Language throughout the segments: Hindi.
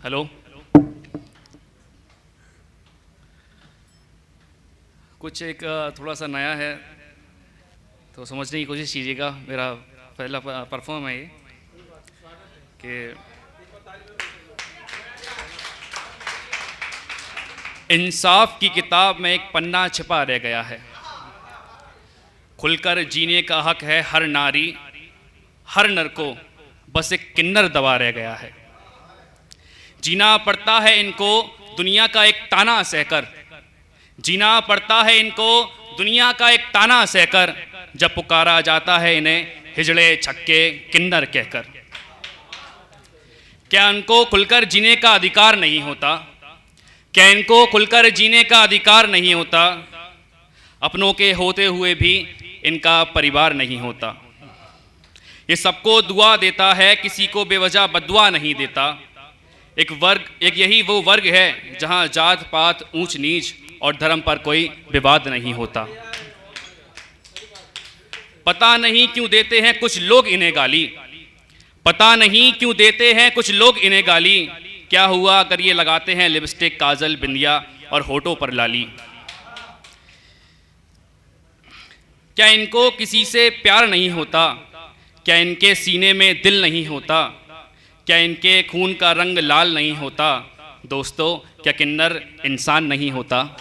हेलो। कुछ एक थोड़ा सा नया है तो समझने की कोशिश कीजिएगा। मेरा पहला परफॉर्म है ये कि इंसाफ की किताब में एक पन्ना छिपा रह गया है। खुलकर जीने का हक है हर नारी, हर नर को बस एक किन्नर दबा रह गया है। जीना पड़ता है इनको दुनिया का एक ताना सहकर, जीना पड़ता है इनको दुनिया का एक ताना सहकर, जब पुकारा जाता है इन्हें हिजड़े छक्के किन्नर कहकर। क्या इनको खुलकर जीने का अधिकार नहीं होता? क्या इनको खुलकर जीने का अधिकार नहीं होता? अपनों के होते हुए भी इनका परिवार नहीं होता। ये सबको दुआ देता है, किसी को बेवजह बद्दुआ नहीं देता। एक यही वो वर्ग है जहां जात पात ऊंच नीच और धर्म पर कोई विवाद नहीं होता। पता नहीं क्यों देते हैं कुछ लोग इन्हें गाली, पता नहीं क्यों देते हैं कुछ लोग इन्हें गाली। क्या हुआ अगर ये लगाते हैं लिपस्टिक, काजल, बिंदिया और होठों पर लाली? क्या इनको किसी से प्यार नहीं होता? क्या इनके सीने में दिल नहीं होता? क्या इनके खून का रंग लाल नहीं होता? दोस्तों, क्या किन्नर इंसान नहीं होता?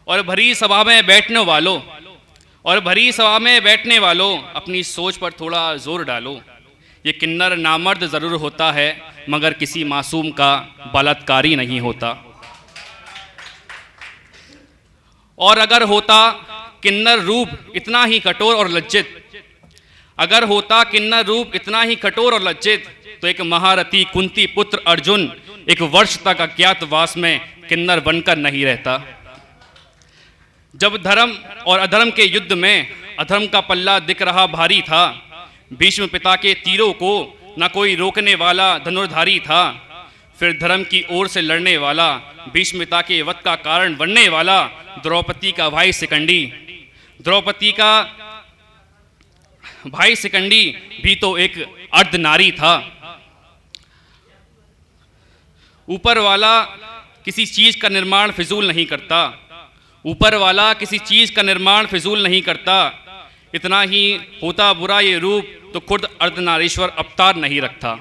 और भरी सभा में बैठने वालों, और भरी सभा में बैठने वालों, अपनी सोच पर थोड़ा जोर डालो। ये किन्नर नामर्द ज़रूर होता है मगर किसी मासूम का बलात्कारी नहीं होता। और अगर होता किन्नर रूप इतना ही कठोर और लज्जित, अगर होता किन्नर रूप इतना ही कठोर और लज्जित, तो एक महारथी कुंती पुत्र अर्जुन एक वर्ष तक अज्ञातवास में किन्नर बनकर नहीं रहता। जब धर्म और अधर्म के युद्ध में अधर्म का पल्ला दिख रहा भारी था, भीष्म पिता के तीरों को न कोई रोकने वाला धनुर्धारी था। फिर धर्म की ओर से लड़ने वाला, भीष्म पिता के वध का कारण बनने वाला द्रौपदी का भाई शिखंडी, द्रौपदी का भाई शिखंडी भी तो एक अर्ध नारी था। ऊपर वाला किसी चीज का निर्माण फिजूल नहीं करता, ऊपर वाला किसी चीज का निर्माण फिजूल नहीं करता। इतना ही होता बुरा ये रूप तो खुद अर्धनारीश्वर अवतार नहीं रखता।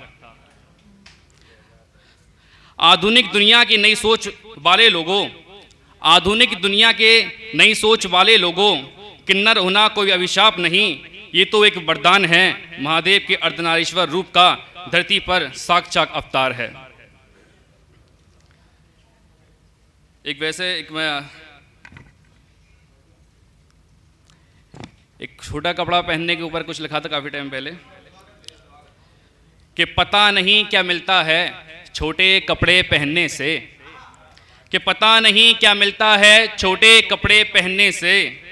आधुनिक दुनिया की नई सोच वाले लोगों, आधुनिक दुनिया के नई सोच वाले लोगों, किन्नर होना कोई अभिशाप नहीं, ये तो एक वरदान है। महादेव के अर्धनारीश्वर रूप का धरती पर साक्षात अवतार है। एक छोटा कपड़ा पहनने के ऊपर कुछ लिखा था काफ़ी टाइम पहले कि पता नहीं क्या मिलता है छोटे कपड़े पहनने से, कि पता नहीं क्या मिलता है छोटे कपड़े पहनने से।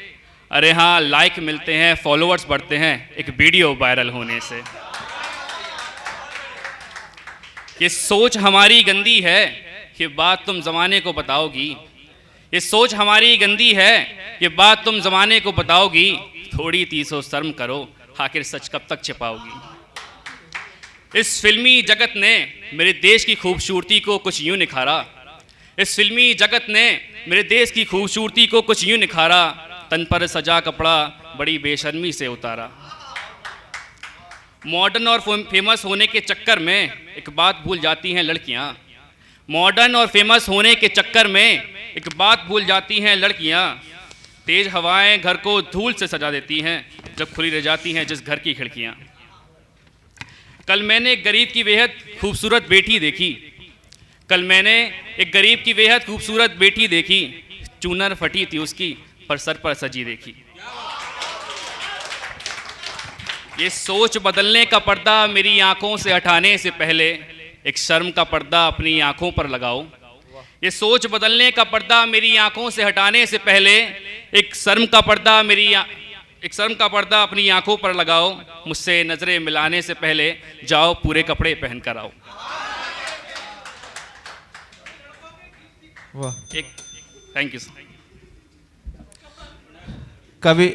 अरे हाँ, लाइक मिलते हैं, फॉलोअर्स बढ़ते हैं एक वीडियो वायरल होने से। ये सोच हमारी गंदी है, ये बात तुम ज़माने को बताओगी। ये सोच हमारी गंदी है, ये बात तुम ज़माने को बताओगी। थोड़ी तीसो शर्म करो, आखिर सच कब तक छिपाओगी। इस फिल्मी जगत ने मेरे देश की खूबसूरती को कुछ यूं निखारा, इस फिल्मी जगत ने मेरे देश की खूबसूरती को कुछ यूं निखारा। तन पर सजा कपड़ा बड़ी बेशर्मी से उतारा। मॉडर्न और फेमस होने के चक्कर में एक बात भूल जाती हैं लड़कियां, मॉडर्न और फेमस होने के चक्कर में एक बात भूल जाती हैं लड़कियां। तेज हवाएं घर को धूल से सजा देती हैं जब खुली रह जाती हैं जिस घर की खिड़कियां। कल मैंने एक गरीब की बेहद खूबसूरत बेटी देखी, कल मैंने एक गरीब की बेहद खूबसूरत बेटी देखी। चूनर फटी थी उसकी पर सर पर सजी देखी। ये सोच बदलने का पर्दा मेरी आंखों से हटाने से पहले एक शर्म का पर्दा अपनी आंखों पर लगाओ। ये सोच बदलने का पर्दा मेरी आंखों से हटाने से पहले एक शर्म का पर्दा अपनी आंखों पर लगाओ। मुझसे नजरें मिलाने से पहले जाओ पूरे कपड़े पहन कर आओ। वाह, एक थैंक यू। कभी